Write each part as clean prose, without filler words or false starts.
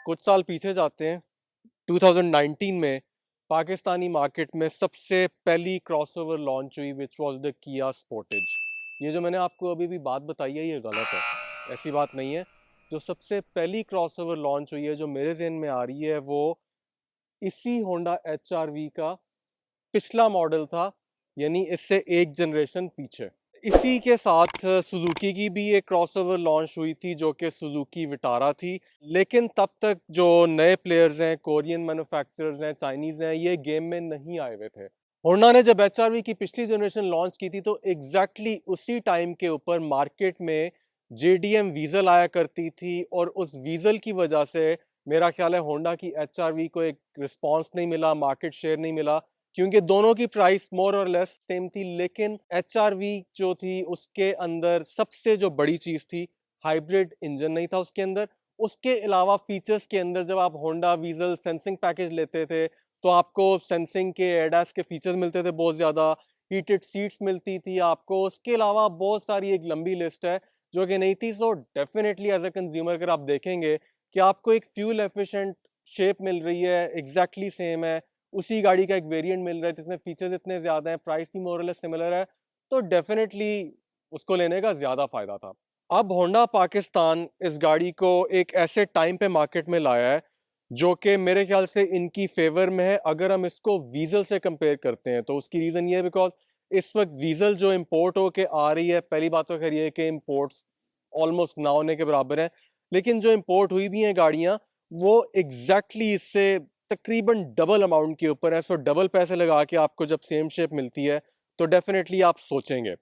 कुछ साल पीछे जाते हैं। 2019 में पाकिस्तानी मार्केट में सबसे पहली क्रॉसओवर लॉन्च हुई विच वाज द किया स्पोर्टेज। ये जो मैंने आपको अभी भी बात बताई है ये गलत है, ऐसी बात नहीं है। जो सबसे पहली क्रॉसओवर लॉन्च हुई है जो मेरे ज़हन में आ रही है वो इसी होंडा एचआरवी का पिछला मॉडल था, यानी इससे एक जनरेशन पीछे। इसी के साथ सुजुकी की भी एक क्रॉसओवर लॉन्च हुई थी जो कि सुजुकी विटारा थी। लेकिन तब तक जो नए प्लेयर्स हैं, कोरियन मैन्युफैक्चरर्स हैं, चाइनीज़ हैं, ये गेम में नहीं आए हुए थे। होंडा ने जब एचआरवी की पिछली जनरेशन लॉन्च की थी तो एग्जैक्टली उसी टाइम के ऊपर मार्केट में जेडीएम वीजल आया करती थी और उस वीजल की वजह से मेरा ख्याल है होंडा की एचआरवी को एक रिस्पॉन्स नहीं मिला, मार्केट शेयर नहीं मिला, क्योंकि दोनों की प्राइस मोर और लेस सेम थी। लेकिन एचआरवी जो थी उसके अंदर सबसे जो बड़ी चीज़ थी, हाइब्रिड इंजन नहीं था उसके अंदर। उसके अलावा फीचर्स के अंदर जब आप होंडा वीजल सेंसिंग पैकेज लेते थे तो आपको सेंसिंग के एडास के फीचर्स मिलते थे बहुत ज़्यादा, हीटेड सीट्स मिलती थी आपको। उसके अलावा बहुत सारी एक लंबी लिस्ट है जो कि नहीं थी। So definitely as a consumer अगर आप देखेंगे कि आपको एक फ्यूल एफिशिएंट शेप मिल रही है, एग्जैक्टली सेम है, उसी गाड़ी का एक वेरिएंट मिल रहा है जिसमें फीचर्स इतने ज़्यादा हैं, प्राइस भी मोर और लेस सिमिलर है, तो डेफिनेटली उसको लेने का ज़्यादा फ़ायदा था। अब होंडा पाकिस्तान इस गाड़ी को एक ऐसे टाइम पे मार्केट में लाया है जो कि मेरे ख्याल से इनकी फेवर में है। अगर हम इसको वीजल से कंपेयर करते हैं तो उसकी रीज़न ये है बिकॉज इस वक्त वीजल जो इम्पोर्ट होके आ रही है, पहली बात तो खैर ये है कि इम्पोर्ट्स ऑलमोस्ट ना होने के बराबर है, लेकिन जो इम्पोर्ट हुई भी हैं गाड़ियाँ वो एग्जैक्टली इससे तकरीबन डबल अमाउंट के ऊपर है। सो डबल पैसे लगा के आपको जब सेम शेप मिलती है तो डेफिनेटली आप सोचेंगे।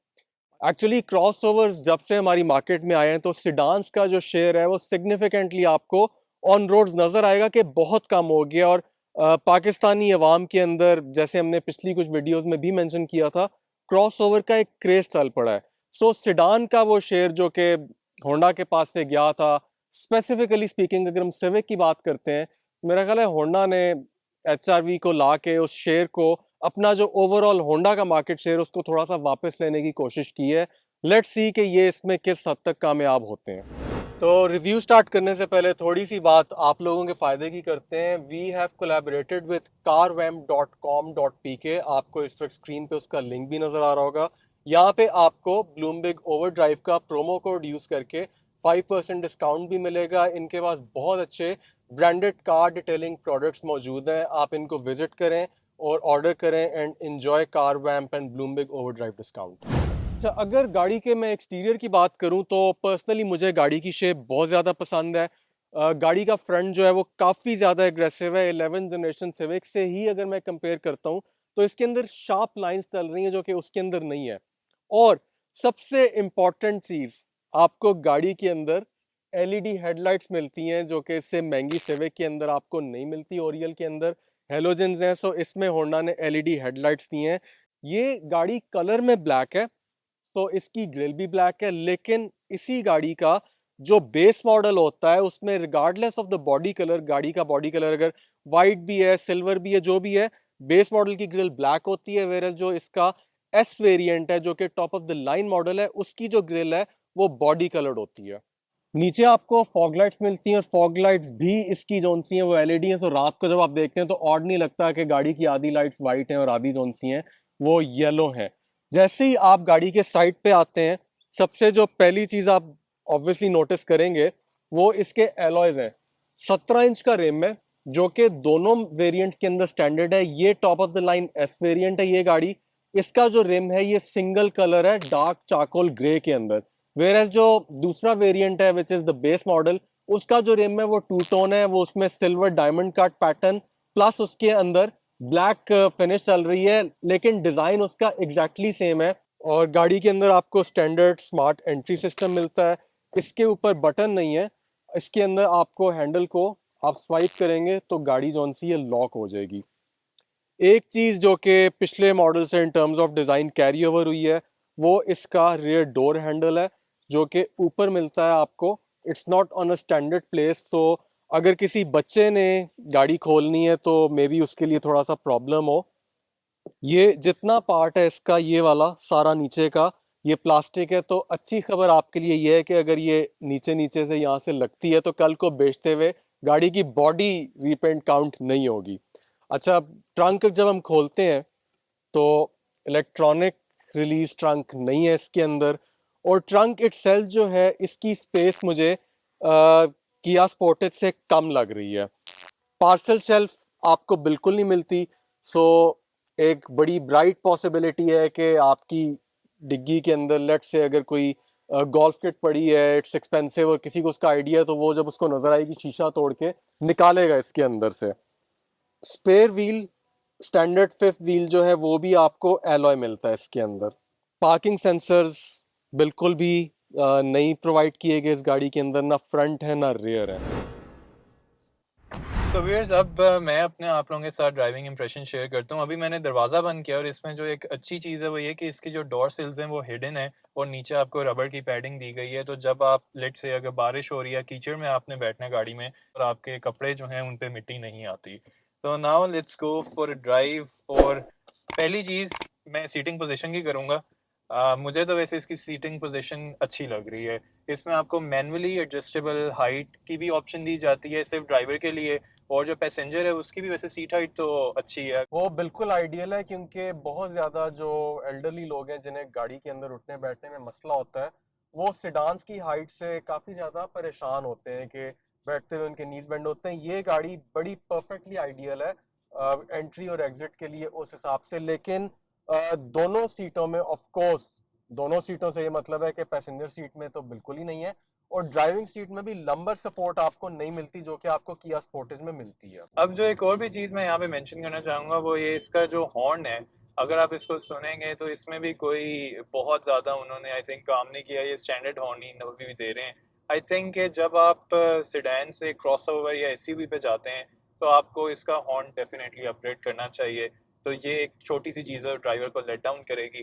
एक्चुअली क्रॉसओवर्स जब से हमारी मार्केट में आए हैं तो सिडान्स का जो शेयर है वो सिग्निफिकेंटली आपको ऑन रोड्स नज़र आएगा कि बहुत कम हो गया। और पाकिस्तानी अवाम के अंदर, जैसे हमने पिछली कुछ वीडियोस में भी मेंशन किया था, क्रॉसओवर का एक क्रेज चल पड़ा है। सो सिडान का वो शेयर जो कि होंडा के पास से गया था, स्पेसिफिकली स्पीकिंग अगर हम सिविक की बात करते हैं, मेरा ख्याल है होंडा ने एचआरवी को ला के उस शेयर को, अपना जो ओवरऑल होंडा का मार्केट शेयर उसको थोड़ा सा वापस लेने की कोशिश की है। लेट्स सी कि ये इसमें किस हद तक कामयाब होते हैं। तो रिव्यू स्टार्ट करने से पहले थोड़ी सी बात आप लोगों के फ़ायदे की करते हैं। We have collaborated with carvamp.com.pk। आपको इस वक्त स्क्रीन पे उसका लिंक भी नज़र आ रहा होगा। यहाँ पे आपको ब्लूमबिग ओवरड्राइव का प्रोमो कोड यूज़ करके 5% डिस्काउंट भी मिलेगा। इनके पास बहुत अच्छे ब्रांडेड कार डिटेलिंग प्रोडक्ट्स मौजूद हैं। आप इनको विजिट करें और ऑर्डर करें and enjoy car vamp and bloombig overdrive discount. अच्छा, अगर गाड़ी के मैं एक्सटीरियर की बात करूं तो पर्सनली मुझे गाड़ी की शेप बहुत ज़्यादा पसंद है। गाड़ी का फ्रंट जो है वो काफ़ी ज़्यादा एग्रेसिव है। 11 जनरेशन सिविक से ही अगर मैं कंपेयर करता हूं तो इसके अंदर शार्प लाइंस चल रही हैं जो कि उसके अंदर नहीं है। और सबसे इम्पॉर्टेंट चीज़, आपको गाड़ी के अंदर एलईडी हेडलाइट्स मिलती हैं जो कि इससे महंगी सिविक के अंदर आपको नहीं मिलती। ओरियल के अंदर हेलोजन्स हैं, सो इसमें होंडा ने एलईडी हेडलाइट्स दी हैं। ये गाड़ी कलर में ब्लैक है तो इसकी ग्रिल भी ब्लैक है, लेकिन इसी गाड़ी का जो बेस मॉडल होता है उसमें regardless of the body colour, गाड़ी का बॉडी कलर अगर वाइट भी है, सिल्वर भी है, जो भी है, बेस मॉडल की ग्रिल ब्लैक होती है। वेयर जो इसका एस वेरिएंट है जो कि top of the line model है, उसकी जो ग्रिल है वो बॉडी कलर्ड होती है। नीचे आपको फॉग लाइट्स मिलती हैं और फॉग लाइट्स भी इसकी जोन सी हैं वो एलईडी हैं। तो रात को जब आप देखते हैं तो ऑड नहीं लगता कि गाड़ी की आधी लाइट्स वाइट हैं और आधी जोन सी हैं वो येलो हैं। जैसे ही आप गाड़ी के साइड पे आते हैं, सबसे जो पहली चीज़ आप ऑब्वियसली नोटिस करेंगे वो इसके एलॉयज हैं। 17 इंच का रिम है जो कि दोनों वेरिएंट्स के अंदर स्टैंडर्ड है। ये top of the line S variant है ये गाड़ी। इसका जो रिम है ये सिंगल कलर है, डार्क चारकोल ग्रे के अंदर। वेयर एज जो दूसरा वेरिएंट है which is the base model, उसका जो रिम है वो टू टोन है, वो उसमें silver diamond cut pattern plus उसके अंदर ब्लैक फिनिश चल रही है, लेकिन डिजाइन उसका एग्जैक्टली सेम है। और गाड़ी के अंदर आपको स्टैंडर्ड स्मार्ट एंट्री सिस्टम मिलता है। इसके ऊपर बटन नहीं है, इसके अंदर आपको हैंडल को आप स्वाइप करेंगे तो गाड़ी जो सी ये लॉक हो जाएगी। एक चीज़ जो कि पिछले मॉडल से in terms of design carry over हुई है वो इसका रियर डोर हैंडल है जो कि ऊपर मिलता है आपको। It's not on a standard place, तो अगर किसी बच्चे ने गाड़ी खोलनी है तो मे बी उसके लिए थोड़ा सा प्रॉब्लम हो। ये जितना पार्ट है इसका, ये वाला सारा नीचे का ये प्लास्टिक है। तो अच्छी खबर आपके लिए ये है कि अगर ये नीचे नीचे से यहाँ से लगती है तो कल को बेचते हुए गाड़ी की बॉडी रीपेंट काउंट नहीं होगी। अच्छा, ट्रंक जब हम खोलते हैं तो इलेक्ट्रॉनिक रिलीज ट्रंक नहीं है इसके अंदर, और ट्रंक इटसेल्फ जो है इसकी स्पेस मुझे किया स्पोर्टेज से कम लग रही है। पार्सल शेल्फ आपको बिल्कुल नहीं मिलती, सो एक बड़ी ब्राइट पॉसिबिलिटी है कि आपकी डिग्गी के अंदर लेट से अगर कोई गोल्फ किट पड़ी है, इट्स एक्सपेंसिव, और किसी को उसका आइडिया है तो वो जब उसको नजर आएगी शीशा तोड़ के निकालेगा इसके अंदर से। Spare wheel, standard fifth wheel जो है वो भी आपको एलॉय मिलता है इसके अंदर। पार्किंग सेंसर्स बिल्कुल भी नहीं प्रोवाइड किए गए इस गाड़ी के अंदर, ना फ्रंट है ना रियर है। सो व्यूअर्स, अब मैं अपने आप लोगों के साथ ड्राइविंग इंप्रेशन शेयर करता हूँ। अभी मैंने दरवाज़ा बंद किया और इसमें जो एक अच्छी चीज़ है वो ये कि इसकी जो डोर सिल्स हैं वो हिडन है और नीचे आपको रबर की पैडिंग दी गई है। तो जब आप लेट से अगर बारिश हो रही है, कीचड़ में आपने बैठना है गाड़ी में, और आपके कपड़े जो हैं उन पर मिट्टी नहीं आती। तो now let's go for drive. और पहली चीज़ मैं सीटिंग पोजीशन की करूँगा। मुझे तो वैसे इसकी सीटिंग पोजीशन अच्छी लग रही है। इसमें आपको मैनुअली एडजस्टेबल हाइट की भी ऑप्शन दी जाती है सिर्फ ड्राइवर के लिए, और जो पैसेंजर है उसकी भी वैसे सीट हाइट तो अच्छी है। वो बिल्कुल आइडियल है, क्योंकि बहुत ज़्यादा जो एल्डरली लोग हैं जिन्हें गाड़ी के अंदर उठने बैठने में मसला होता है, वो सिडान्स की हाइट से काफ़ी ज़्यादा परेशान होते हैं कि बैठते हुए उनके नीज बेंड होते हैं। ये गाड़ी बड़ी परफेक्टली आइडियल है एंट्री और एग्जिट के लिए उस हिसाब से। लेकिन दोनों सीटों में ऑफ कोर्स, दोनों सीटों से ये मतलब है कि पैसेंजर सीट में तो बिल्कुल ही नहीं है, और ड्राइविंग सीट में भी लंबर सपोर्ट आपको नहीं मिलती जो कि आपको किया स्पोर्टेज में मिलती है। अब जो एक और भी चीज़ मैं यहाँ पे मेंशन करना चाहूँगा वो ये इसका जो हॉर्न है। अगर आप इसको सुनेंगे तो इसमें भी कोई बहुत ज़्यादा उन्होंने आई थिंक काम नहीं किया। ये स्टैंडर्ड हॉर्न ही अभी भी दे रहे हैं। आई थिंक कि जब आप सेडान से क्रॉसओवर या एसयूवी पे जाते हैं तो आपको इसका हॉर्न डेफिनेटली अपग्रेड करना चाहिए। तो ये एक छोटी सी चीज़ है, ड्राइवर को लेट डाउन करेगी।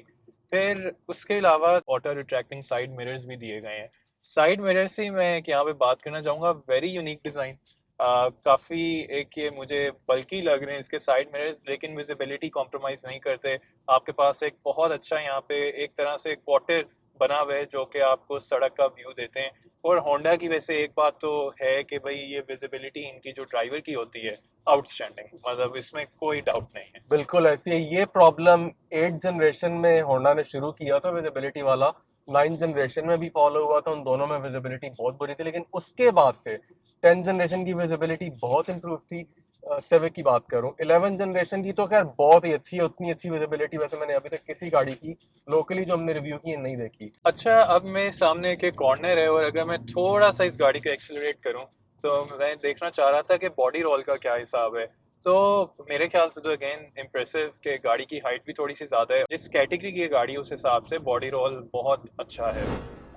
फिर उसके अलावा ऑटो रिट्रैक्टिंग साइड मिरर्स भी दिए गए हैं। साइड मिरर्स ही मैं यहाँ पे बात करना चाहूँगा। Very unique design. काफ़ी एक ये मुझे बल्कि लग रहे हैं इसके साइड मिरर्स, लेकिन विजिबिलिटी कॉम्प्रोमाइज़ नहीं करते। आपके पास एक बहुत अच्छा यहाँ पे एक तरह से क्वार्टर बना हुआ है जो कि आपको सड़क का व्यू देते हैं। और होंडा की वैसे एक बात तो है कि भाई ये विजिबिलिटी इनकी जो ड्राइवर की होती है आउटस्टैंडिंग, मतलब इसमें कोई डाउट नहीं है। बिल्कुल ऐसी है। ये प्रॉब्लम 8 जनरेशन में होंडा ने शुरू किया था विजिबिलिटी वाला, 9 जनरेशन में भी फॉलो हुआ था, उन दोनों में विजिबिलिटी बहुत बुरी थी। लेकिन उसके बाद से 10 जनरेशन की विजिबिलिटी बहुत इंप्रूव थी। सिविक की बात करूं, 11 जनरेशन की तो खैर बहुत ही अच्छी है। उतनी अच्छी विजिबिलिटी वैसे मैंने अभी तक किसी गाड़ी की लोकली जो हमने रिव्यू की है नहीं देखी। अच्छा, अब मैं सामने के कॉर्नर है और अगर मैं थोड़ा सा इस गाड़ी को एक्सेलरेट करूं तो मैं देखना चाह रहा था कि बॉडी रोल का क्या हिसाब है। तो मेरे ख्याल से तो अगेन इम्प्रेसिव कि गाड़ी की हाइट भी थोड़ी सी ज़्यादा है। जिस कैटेगरी की गाड़ी है उस हिसाब से बॉडी रोल बहुत अच्छा है।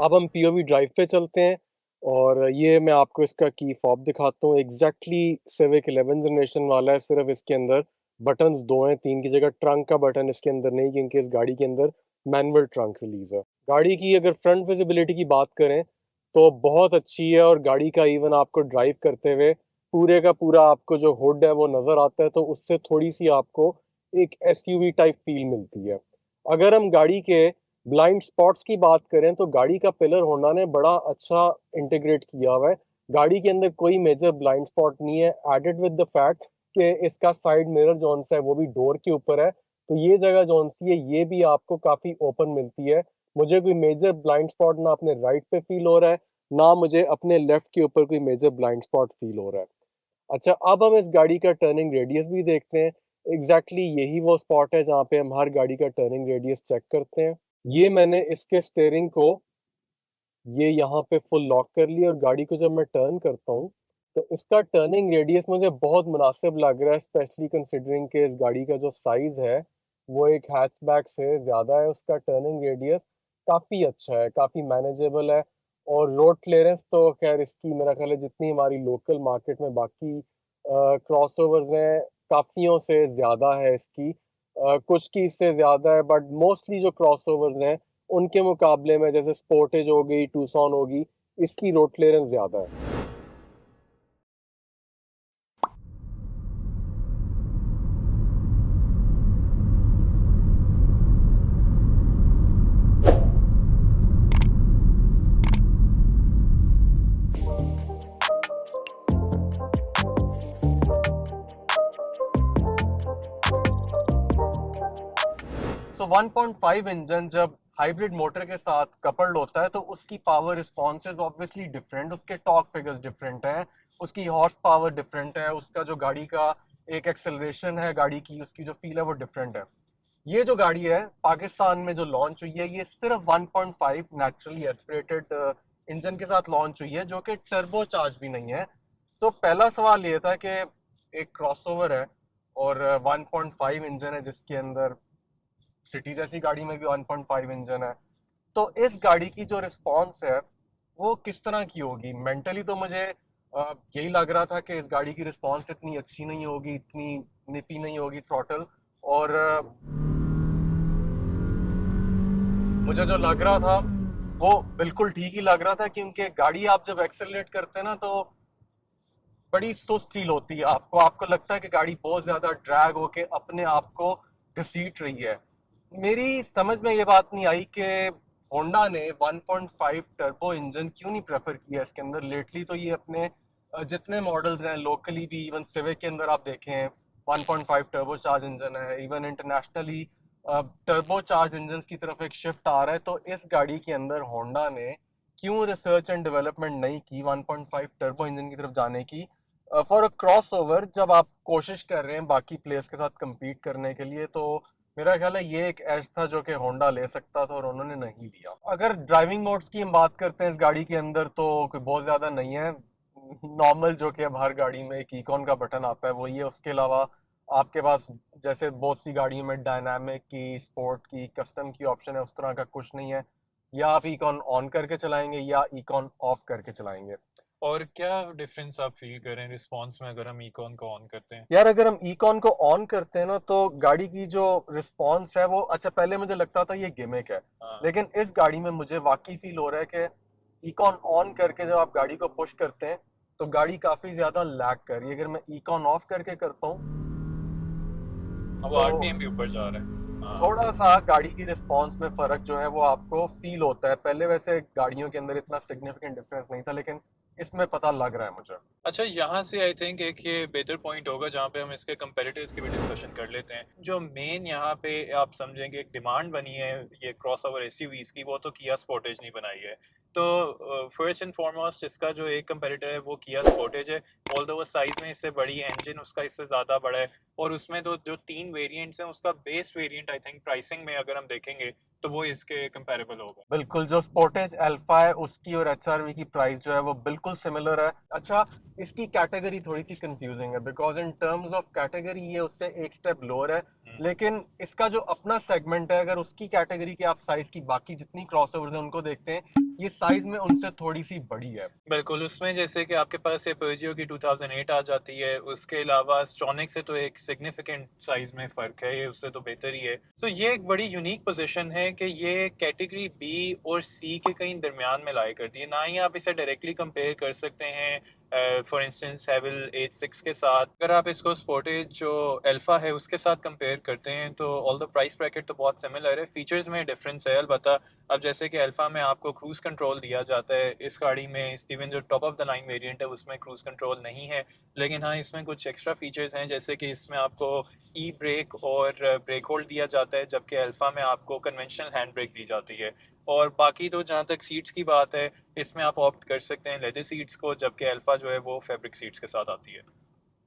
अब हम पीओवी ड्राइव पे चलते हैं, और ये मैं आपको इसका की फॉब दिखाता हूँ। एग्जैक्टली सिविक 11 जनरेशन वाला है, सिर्फ इसके अंदर बटन्स दो हैं, तीन की जगह ट्रंक का बटन इसके अंदर नहीं, क्योंकि इस गाड़ी के अंदर मैनुअल ट्रंक रिलीज है। गाड़ी की अगर फ्रंट विजिबिलिटी की बात करें तो बहुत अच्छी है, और गाड़ी का इवन आपको ड्राइव करते हुए पूरे का पूरा आपको जो हुड है वो नज़र आता है, तो उससे थोड़ी सी आपको एक एसयूवी टाइप फील मिलती है। अगर हम गाड़ी के ब्लाइंड स्पॉट्स की बात करें तो गाड़ी का पिलर होंडा ने बड़ा अच्छा इंटीग्रेट किया हुआ है। गाड़ी के अंदर कोई मेजर ब्लाइंड स्पॉट नहीं है, एडेड विद द फैक्ट कि इसका साइड मिरर जोन सा है वो भी डोर के ऊपर है, तो ये जगह जोन सी है ये भी आपको काफ़ी ओपन मिलती है। मुझे कोई मेजर ब्लाइंड स्पॉट ना अपने राइट पे फील हो रहा है, ना मुझे अपने लेफ्ट के ऊपर कोई मेजर ब्लाइंड स्पॉट फील हो रहा है। अच्छा, अब हम इस गाड़ी का टर्निंग रेडियस भी देखते हैं। एग्जैक्टली यही वो स्पॉट है जहाँ पे हम हर गाड़ी का टर्निंग रेडियस चेक करते हैं। ये मैंने इसके स्टीयरिंग को ये यहाँ पे फुल लॉक कर लिया, और गाड़ी को जब मैं टर्न करता हूँ तो इसका टर्निंग रेडियस मुझे बहुत मुनासिब लग रहा है, स्पेशली कंसिडरिंग कि इस गाड़ी का जो साइज़ है वो एक हैचबैक से ज़्यादा है। उसका टर्निंग रेडियस काफ़ी अच्छा है, काफ़ी मैनेजेबल है, और रोड क्लियरेंस तो खैर इसकी मेरा ख्याल है जितनी हमारी लोकल मार्केट में बाकी क्रॉसओवर्स हैं काफ़ियों से ज़्यादा है इसकी। कुछ की इससे ज़्यादा है, बट मोस्टली जो क्रॉसओवर्स हैं उनके मुकाबले में जैसे स्पोर्टेज हो गई, टूसॉन होगी, इसकी रोड क्लियरेंस ज़्यादा है। तो 1.5 इंजन जब हाइब्रिड मोटर के साथ कपल्ड होता है तो उसकी power response is obviously different, उसके टॉर्क फिगर्स डिफरेंट हैं, उसकी हॉर्स पावर डिफरेंट है, उसका जो गाड़ी का एक एक्सेलरेशन है गाड़ी की, उसकी जो फील है वो डिफरेंट है। ये जो गाड़ी है पाकिस्तान में जो लॉन्च हुई है, ये सिर्फ 1.5 नेचुरली एस्पिरेटेड इंजन के साथ लॉन्च हुई है, जो कि टर्बो चार्ज भी नहीं है। तो पहला सवाल ये था कि एक क्रॉसओवर है और 1.5 इंजन है, जिसके अंदर सिटी जैसी गाड़ी में भी 1.5 इंजन है, तो इस गाड़ी की जो रिस्पॉन्स है वो किस तरह की होगी? मेंटली तो मुझे यही लग रहा था कि इस गाड़ी की रिस्पॉन्स इतनी अच्छी नहीं होगी, इतनी निपी नहीं होगी थ्रॉटल, और मुझे जो लग रहा था वो बिल्कुल ठीक ही लग रहा था, क्योंकि गाड़ी आप जब एक्सेलरेट करते हैं ना तो बड़ी सुस्त फील होती है आपको, आपको लगता है कि गाड़ी बहुत ज्यादा ड्रैग होके अपने आप को घसीट रही है। मेरी समझ में ये बात नहीं आई कि होंडा ने 1.5 टर्बो इंजन क्यों नहीं प्रेफर किया इसके अंदर। लेटली तो ये अपने जितने मॉडल्स हैं लोकली भी, इवन सिविक के अंदर आप देखें 1.5 टर्बो चार्ज इंजन है, even internationally turbo charge engine की तरफ एक शिफ्ट आ रहा है। तो इस गाड़ी के अंदर होंडा ने क्यों रिसर्च एंड डेवलपमेंट नहीं की 1.5 टर्बो इंजन की तरफ जाने की फॉर अ क्रॉस ओवर, जब आप कोशिश कर रहे हैं बाकी प्लेयर्स के साथ compete करने के लिए? तो मेरा ख्याल है ये एक एज था जो कि होंडा ले सकता था और उन्होंने नहीं लिया। अगर ड्राइविंग मोड्स की हम बात करते हैं इस गाड़ी के अंदर, तो कोई बहुत ज़्यादा नहीं है। नॉर्मल जो कि अब हर गाड़ी में एक इकॉन का बटन आता है वही है, उसके अलावा आपके पास जैसे बहुत सी गाड़ियों में डायनामिक की, स्पोर्ट की, कस्टम की ऑप्शन है, उस तरह का कुछ नहीं है। या आप इकॉन ऑन करके चलाएंगे या इकॉन ऑफ करके चलाएंगे। और क्या डिफरेंस आप फील करें रिस्पॉन्स में अगर हम इकॉन को ऑन करते हैं? यार अगर हम इकॉन को ऑन करते हैं ना तो गाड़ी की जो रिस्पॉन्स है वो, अच्छा पहले मुझे लगता था ये गिमिक है, हाँ। लेकिन इस गाड़ी में मुझे वाकई फील हो रहा है कि इकॉन ऑन करके जब आप गाड़ी को पुश करते हैं तो गाड़ी काफी ज्यादा लैग कर रही है। अगर मैं इकॉन ऑफ करके करता हूँ अब वो तो आरपीएम भी ऊपर जा रहा है। हाँ। थोड़ा सा गाड़ी की रिस्पॉन्स में फर्क जो है वो आपको फील होता है। पहले वैसे गाड़ियों के अंदर इतना सिग्निफिकेंट डिफरेंस नहीं था, लेकिन इसमें पता लग रहा है मुझे। अच्छा, यहाँ से आई थिंक एक ये बेहतर पॉइंट होगा जहाँ पे हम इसके कंपेरेटिव्स की भी डिस्कशन कर लेते हैं। जो मेन यहाँ पे आप समझेंगे एक डिमांड बनी है ये क्रॉसओवर एसयूवीज की, वो तो किया स्पोर्टेज नहीं बनाई है। तो फर्स्ट एंड फॉरमोस्ट इसका जो एक कंपेरेटिव है वो किया स्पोर्टेज है। ऑल्दो वो साइज में इससे बड़ी, इंजन उसका इससे ज़्यादा बड़ा है, और उसमें तो जो तीन वेरिएंट्स हैं उसका base variant I think pricing में अगर हम देखेंगे तो वो इसके कंपेरेबल होगा। बिल्कुल, जो स्पोर्टेज अल्फा है उसकी और एचआरवी की प्राइस जो है वो बिल्कुल सिमिलर है। अच्छा, इसकी कैटेगरी थोड़ी सी कंफ्यूजिंग है because in terms of category ये उससे एक स्टेप लोअर है, लेकिन इसका जो अपना सेगमेंट है, अगर उसकी कैटेगरी के आप साइज की बाकी जितनी क्रॉसओवर्स हैं उनको देखते हैं, ये साइज में उनसे थोड़ी सी बड़ी है। बिल्कुल, उसमें जैसे कि आपके पास ये पर्जियो की 2008 आ जाती है, उसके अलावा स्ट्रॉनिक से तो एक सिग्निफिकेंट साइज में फ़र्क है, ये उससे तो बेहतर ही है। तो ये एक बड़ी यूनिक पोजीशन है कि ये कैटेगरी बी और सी के कहीं दरमियान में लाई करती है। ना ही आप इसे डायरेक्टली कंपेयर कर सकते हैं फॉर इंस्टेंस हेवल H6 के साथ। अगर आप इसको स्पोर्टेज जो अल्फा है उसके साथ कंपेयर करते हैं तो ऑल द प्राइस ब्रैकेट तो बहुत सिमिलर है, फीचर्स में डिफरेंस है अलबत्ता। अब जैसे कि अल्फा में आपको क्रूज कंट्रोल दिया जाता है, इस गाड़ी में इवन जो top of the line variant है उसमें क्रूज कंट्रोल नहीं है, लेकिन हाँ इसमें कुछ एक्स्ट्रा फीचर्स हैं जैसे कि इसमें आपको ई ब्रेक और ब्रेक होल्ड दिया जाता है, जबकि अल्फा में आपको कन्वेंशनल हैंड ब्रेक दी जाती है। और बाकी तो जहाँ तक सीट्स की बात है, इसमें आप ऑप्ट कर सकते हैं लेदर सीट्स को, जबकि अल्फा जो है वो फैब्रिक सीट्स के साथ आती है।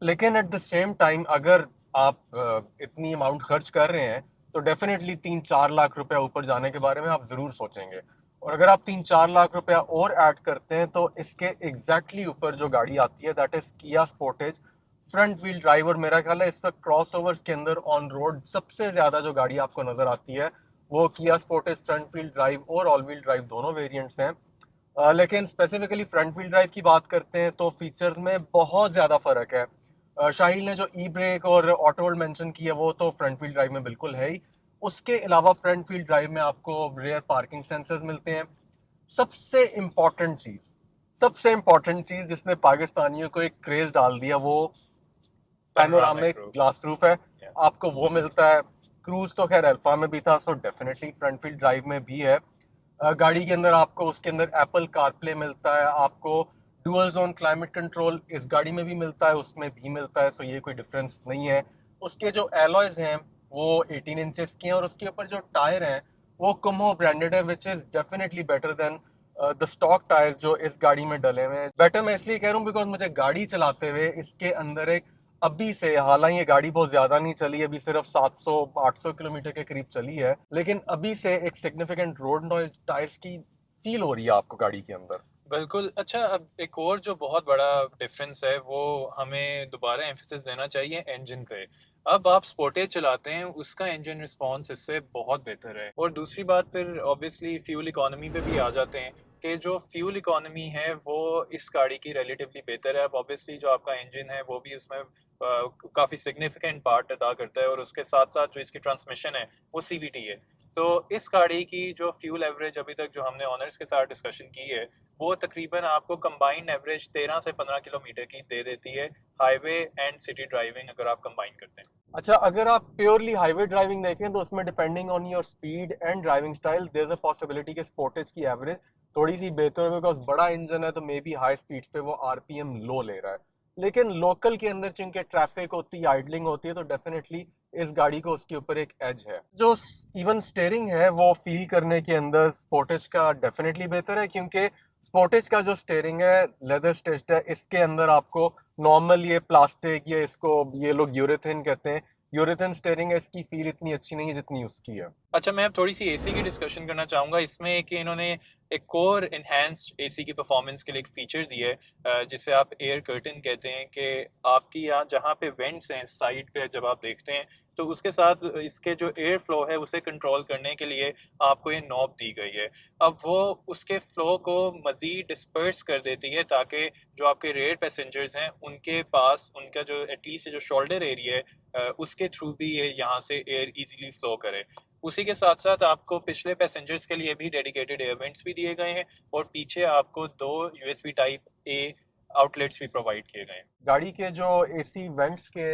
लेकिन एट द सेम टाइम अगर आप इतनी अमाउंट खर्च कर रहे हैं तो डेफिनेटली 3-4 लाख रुपया ऊपर जाने के बारे में आप जरूर सोचेंगे। और अगर आप 3-4 लाख रुपया और ऐड करते हैं तो इसके एग्जैक्टली ऊपर जो गाड़ी आती है दैट इज किया स्पोर्टेज फ्रंट व्हील ड्राइव। और मेरा ख्याल है इस वक्त क्रॉस ओवर्स के अंदर ऑन रोड सबसे ज्यादा जो गाड़ी आपको नजर आती है वो किया स्पोर्टेज फ्रंट व्हील ड्राइव और ऑल व्हील ड्राइव दोनों वेरिएंट्स हैं। लेकिन स्पेसिफिकली फ्रंट व्हील ड्राइव की बात करते हैं तो फीचर्स में बहुत ज़्यादा फ़र्क है। शाहिल ने जो ई ब्रेक और ऑटो होल्ड मेंशन किया वो तो फ्रंट व्हील ड्राइव में बिल्कुल है ही। उसके अलावा फ्रंट व्हील ड्राइव में आपको रेयर पार्किंग सेंसर्स मिलते हैं। सबसे इम्पॉर्टेंट चीज़, सबसे इम्पॉर्टेंट चीज़ जिसने पाकिस्तानियों को एक क्रेज डाल दिया वो पैनोरामिक ग्लास रूफ है। आपको वो मिलता है। क्रूज तो खैर अल्फा में भी था, so definitely front wheel drive में भी है। गाड़ी के अंदर आपको उसके अंदर एप्पल कारप्ले मिलता है, आपको डुअल जोन क्लाइमेट कंट्रोल इस गाड़ी में भी मिलता है, उसमें भी मिलता है, सो ये कोई डिफरेंस नहीं है। उसके जो एलॉयज हैं वो 18 इंचेस की हैं, और उसके ऊपर जो टायर हैं वो कुमहो ब्रांडेड है, which is definitely better than the stock tyre जो इस गाड़ी में डले हुए हैं। बेटर मैं इसलिए कह रहा हूँ बिकॉज मुझे गाड़ी चलाते हुए इसके अंदर एक, अभी से, हालांकि ये गाड़ी बहुत ज्यादा नहीं चली, अभी सिर्फ 700-800 किलोमीटर के करीब चली है, लेकिन अभी से एक सिग्निफिकेंट रोड नॉइज टायर्स की फील हो रही है आपको गाड़ी के अंदर। बिल्कुल। अच्छा, अब एक और जो बहुत बड़ा डिफरेंस है वो हमें दोबारा एम्फेसिस देना चाहिए इंजन पे। अब आप स्पोर्टेज चलाते हैं, उसका इंजन रिस्पांस इससे बहुत बेहतर है। और दूसरी बात, फिर ऑब्वियसली फ्यूल इकोनॉमी पे भी आ जाते हैं कि जो फ्यूल इकोनॉमी है वो इस गाड़ी की रिलेटिवली बेहतर है। अब ऑब्वियसली जो आपका इंजन है वो भी उसमें काफ़ी सिग्निफिकेंट पार्ट अदा करता है, और उसके साथ साथ जो इसकी ट्रांसमिशन है वो सीवीटी है। तो इस गाड़ी की जो फ्यूल एवरेज अभी तक जो हमने ऑनर्स के साथ डिस्कशन की है, वो तकरीबन आपको कंबाइंड एवरेज 13 से 15 किलोमीटर की दे देती है, हाईवे एंड सिटी ड्राइविंग अगर आप कंबाइन करते हैं। अच्छा, अगर आप प्योरली हाईवे ड्राइविंग देखें तो उसमें depending on your speed and driving style there is a possibility कि स्पोर्टेज की एवरेज थोड़ी सी बेहतर है, बिकॉज बड़ा इंजन है तो मे बी हाई स्पीड पे वो आरपीएम लो ले रहा है। लेकिन लोकल के अंदर चूंकि ट्रैफिक होती है, आइडलिंग होती है, तो डेफिनेटली इस गाड़ी को उसके ऊपर एक एज है। जो इवन स्टेयरिंग है वो फील करने के अंदर स्पोर्टेज का डेफिनेटली बेहतर है, क्योंकि स्पोर्टेज का जो स्टेयरिंग है लेदर स्टेज्ड है, इसके अंदर आपको नॉर्मल ये प्लास्टिक, ये इसको ये लोग यूरेथिन कहते हैं, यूरेथिन स्टेयरिंग है, इसकी फील इतनी अच्छी नहीं है जितनी उसकी है। अच्छा, मैं अब थोड़ी सी एसी की डिस्कशन करना चाहूँगा इसमें कि इन्होंने एक और इन्हेंस्ड एसी की परफॉर्मेंस के लिए एक फीचर दिया है, जिसे आप एयर कर्टन कहते हैं, कि आपकी यहाँ जहाँ पे वेंट्स हैं साइड पे जब आप देखते हैं, तो उसके साथ इसके जो एयर फ्लो है उसे कंट्रोल करने के लिए आपको ये नॉब दी गई है। अब वो उसके फ्लो को मज़ीद डिस्पर्स कर देती है, ताकि जो आपके रेयर पैसेंजर्स हैं उनके पास उनका जो एटलीस्ट जो शोल्डर एरिया है, उसके थ्रू भी ये यहाँ से एयर इजीली फ्लो करे। उसी के साथ साथ आपको पिछले पैसेंजर्स के लिए भी डेडिकेटेड एयर वेंट्स भी दिए गए हैं, और पीछे आपको 2 यूएसबी टाइप ए आउटलेट्स भी प्रोवाइड किए गए हैं। गाड़ी के जो एसी वेंट्स के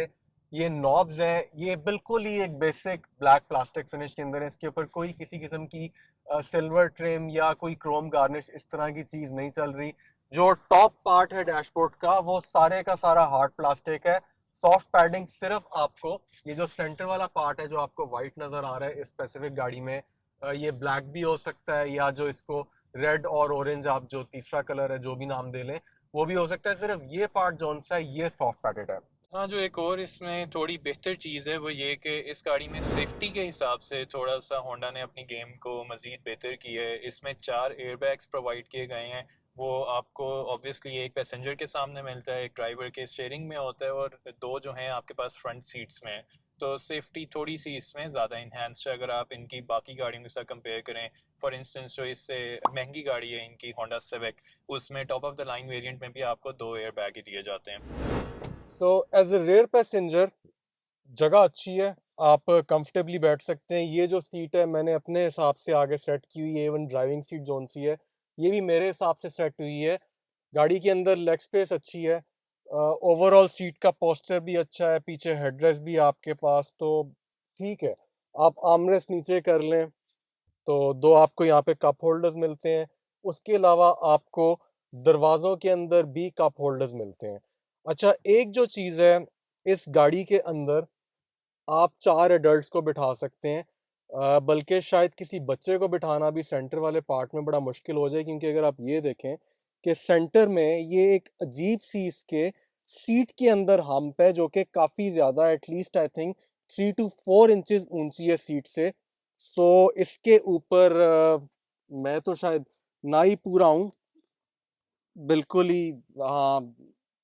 ये नॉब्स हैं, ये बिल्कुल ही एक बेसिक ब्लैक प्लास्टिक फिनिश के अंदर है, इसके ऊपर कोई किसी किस्म की सिल्वर ट्रिम या कोई क्रोम गार्निश इस तरह की चीज नहीं चल रही। जो टॉप पार्ट है डैशबोर्ड का वो सारे का सारा हार्ड प्लास्टिक है। सॉफ्ट पैडिंग सिर्फ आपको ये जो सेंटर वाला पार्ट है जो आपको व्हाइट नजर आ रहा है इस स्पेसिफिक गाड़ी में, ये ब्लैक भी हो सकता है, या जो इसको रेड और ऑरेंज, आप जो तीसरा कलर है जो भी नाम दे लें, वो भी हो सकता है। सिर्फ ये पार्ट जो सा है ये सॉफ्ट पैकेट है। हाँ, जो एक और इसमें थोड़ी बेहतर चीज़ है वो ये कि इस गाड़ी में सेफ्टी के हिसाब से थोड़ा सा होंडा ने अपनी गेम को मज़ीद बेहतर की है। इसमें 4 एयरबैग्स प्रोवाइड किए गए हैं। वो आपको ऑब्वियसली एक पैसेंजर के सामने मिलता है, एक ड्राइवर के स्टीयरिंग में होता है, और 2 जो हैं आपके पास फ्रंट सीट्स में है। तो सेफ्टी थोड़ी सी इसमें ज़्यादा इन्हांस्ड है अगर आप इनकी बाकी गाड़ियों के साथ कंपेयर करें। फॉर इंस्टेंस जो इससे महंगी गाड़ी है इनकी होंडा सिविक, उसमें top of the line variant में भी आपको 2 एयरबैग ही दिए जाते हैं। So as a rear passenger जगह अच्छी है, आप कंफर्टेबली बैठ सकते हैं। ये जो सीट है मैंने अपने हिसाब से आगे सेट की हुई है, इवन ड्राइविंग सीट जोन सी है ये भी मेरे हिसाब से सेट हुई है। गाड़ी के अंदर लेग स्पेस अच्छी है, ओवरऑल सीट का पोस्चर भी अच्छा है, पीछे हेडरेस्ट भी आपके पास तो ठीक है। आप आर्मरेस्ट नीचे कर लें तो दो आपको यहाँ पे कप होल्डर्स मिलते हैं। उसके अलावा आपको दरवाज़ों के अंदर भी कप होल्डर्स मिलते हैं। अच्छा, एक जो चीज़ है इस गाड़ी के अंदर, आप 4 एडल्ट्स को बिठा सकते हैं, बल्कि शायद किसी बच्चे को बिठाना भी सेंटर वाले पार्ट में बड़ा मुश्किल हो जाए, क्योंकि अगर आप ये देखें कि सेंटर में ये एक अजीब-सी इसके सीट के अंदर हम्प है जो कि काफ़ी ज़्यादा, at least I think 3 to 4 inches ऊँची है सीट से। सो इसके ऊपर मैं तो शायद ना ही पूरा हूँ, बिल्कुल ही, हाँ,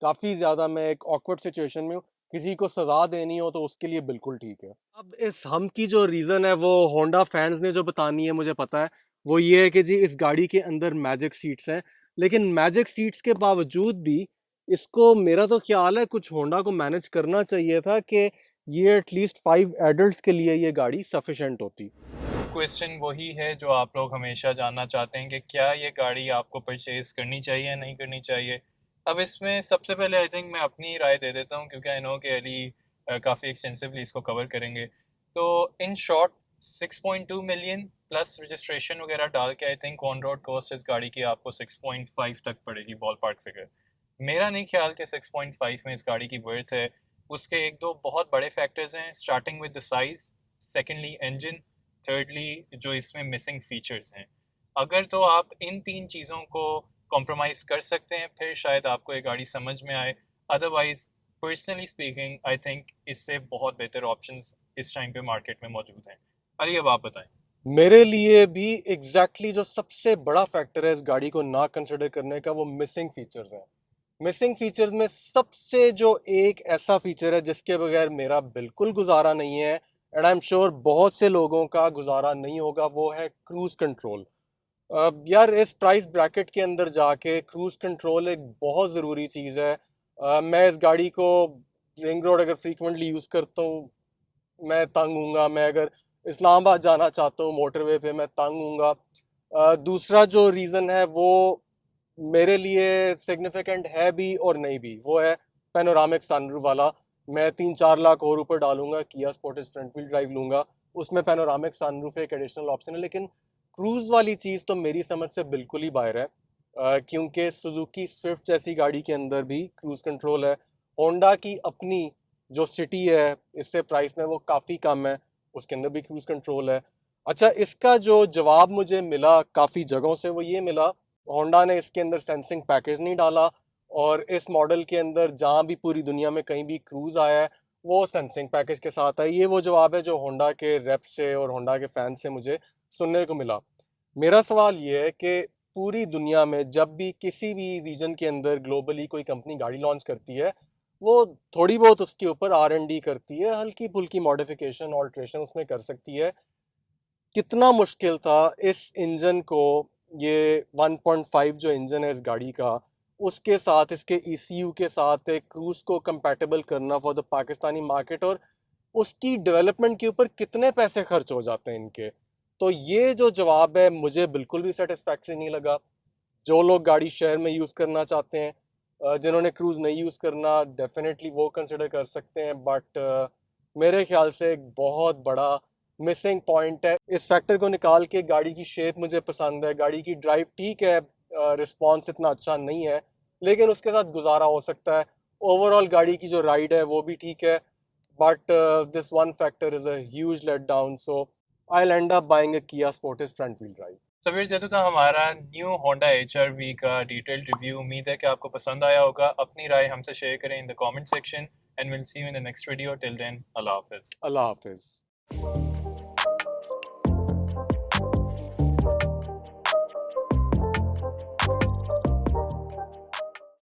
काफ़ी ज़्यादा मैं एक ऑकवर्ड सिचुएशन में हूँ। किसी को सज़ा देनी हो तो उसके लिए बिल्कुल ठीक है। अब इस हम की जो रीज़न है वो होंडा फैन्स ने जो बतानी है मुझे पता है, वो ये है कि जी इस गाड़ी के अंदर मैजिक सीट्स हैं। लेकिन मैजिक सीट्स के बावजूद भी इसको, मेरा तो ख़्याल है, कुछ होंडा को मैनेज करना चाहिए था कि ये एटलीस्ट 5 एडल्ट्स के लिए ये गाड़ी सफिशिएंट होती। क्वेश्चन वही है जो आप लोग हमेशा जानना चाहते हैं कि क्या ये गाड़ी आपको परचेज करनी चाहिए या नहीं करनी चाहिए। अब इसमें सबसे पहले आई थिंक मैं अपनी राय दे देता हूँ, क्योंकि आई नो कि अली काफ़ी एक्सटेंसिवली इसको कवर करेंगे। तो in short 6.2 million plus registration वगैरह डाल के I think on road cost इस गाड़ी की आपको 6.5 तक पड़ेगी, बॉल पार्क फिगर। मेरा नहीं ख्याल कि 6.5 में इस गाड़ी की वर्थ है। उसके एक दो बहुत बड़े फैक्टर्स हैं, starting with the size. Secondly engine, thirdly जो इसमें मिसिंग फीचर्स हैं। अगर तो आप इन 3 चीज़ों को कॉम्प्रोमाइज़ कर सकते हैं फिर शायद आपको ये गाड़ी समझ में आए। Otherwise personally speaking I think इससे बहुत बेहतर ऑप्शंस इस टाइम पे मार्केट में मौजूद हैं। अली अब आप बताएं। मेरे लिए भी एग्जैक्टली जो सबसे बड़ा फैक्टर है इस गाड़ी को ना कंसिडर करने का वो मिसिंग फीचर्स हैं। मिसिंग फीचर्स में सबसे जो एक ऐसा फीचर है जिसके बगैर मेरा बिल्कुल गुजारा नहीं है, एंड आई एम श्योर बहुत से लोगों का गुजारा नहीं होगा, वो है क्रूज कंट्रोल। यार इस प्राइस ब्रैकेट के अंदर जाके क्रूज कंट्रोल एक बहुत ज़रूरी चीज़ है। मैं इस गाड़ी को रिंग रोड अगर फ्रीक्वेंटली यूज़ करता हूँ मैं तंग हूँगा, मैं अगर इस्लामाबाद जाना चाहता हूँ मोटरवे पे मैं तंग हूँगा। दूसरा जो रीज़न है वो मेरे लिए सिग्निफिकेंट है भी और नहीं भी, वो है पैनोरामिक सनरूफ वाला। मैं 3-4 लाख और ऊपर डालूंगा, किया स्पोर्टेज फ्रंट व्हील ड्राइव लूंगा, उसमें पैनोरामिक सनरूफ एक एडिशनल ऑप्शन है, लेकिन क्रूज वाली चीज़ तो मेरी समझ से बिल्कुल ही बाहर है। क्योंकि सुजुकी स्विफ्ट जैसी गाड़ी के अंदर भी क्रूज कंट्रोल है। होंडा की अपनी जो सिटी है इससे प्राइस में वो काफ़ी कम है, उसके अंदर भी क्रूज कंट्रोल है। अच्छा, इसका जो जवाब मुझे मिला काफ़ी जगहों से वो ये मिला, होंडा ने इसके अंदर सेंसिंग पैकेज नहीं डाला, और इस मॉडल के अंदर जहाँ भी पूरी दुनिया में कहीं भी क्रूज आया है वो सेंसिंग पैकेज के साथ है। ये वो जवाब है जो होंडा के रेप से और होंडा के फैन से मुझे सुनने को मिला। मेरा सवाल ये है कि पूरी दुनिया में जब भी किसी भी रीजन के अंदर ग्लोबली कोई कंपनी गाड़ी लॉन्च करती है, वो थोड़ी बहुत उसके ऊपर R&D करती है, हल्की फुल्की मॉडिफिकेशन ऑल्ट्रेशन उसमें कर सकती है। कितना मुश्किल था इस इंजन को, ये 1.5 जो इंजन है इस गाड़ी का, उसके साथ इसके ECU के साथ एक क्रूज को कंपैटिबल करना फॉर द पाकिस्तानी मार्केट, और उसकी डेवलपमेंट के ऊपर कितने पैसे खर्च हो जाते हैं इनके। तो ये जो जवाब है मुझे बिल्कुल भी सेटिस्फैक्ट्री नहीं लगा। जो लोग गाड़ी शहर में यूज़ करना चाहते हैं, जिन्होंने क्रूज़ नहीं यूज़ करना, डेफिनेटली वो कंसिडर कर सकते हैं, बट मेरे ख्याल से एक बहुत बड़ा मिसिंग पॉइंट है। इस फैक्टर को निकाल के गाड़ी की शेप मुझे पसंद है, गाड़ी की ड्राइव ठीक है, रिस्पॉन्स इतना अच्छा नहीं है, लेकिन उसके साथ गुजारा हो सकता है। ओवरऑल गाड़ी की जो राइड है वो भी ठीक है, but this one factor is a huge let down, so I'll end up buying a Kia Sportage front wheel drive. Sameer, जैसे था हमारा न्यू होंडा HR-V का डिटेल्ड रिव्यू। उम्मीद है कि आपको पसंद आया होगा। अपनी राय हमसे शेयर करें in the comment section and will see you in the next video. Till then, अल्लाह हाफिज़। Allah Hafiz.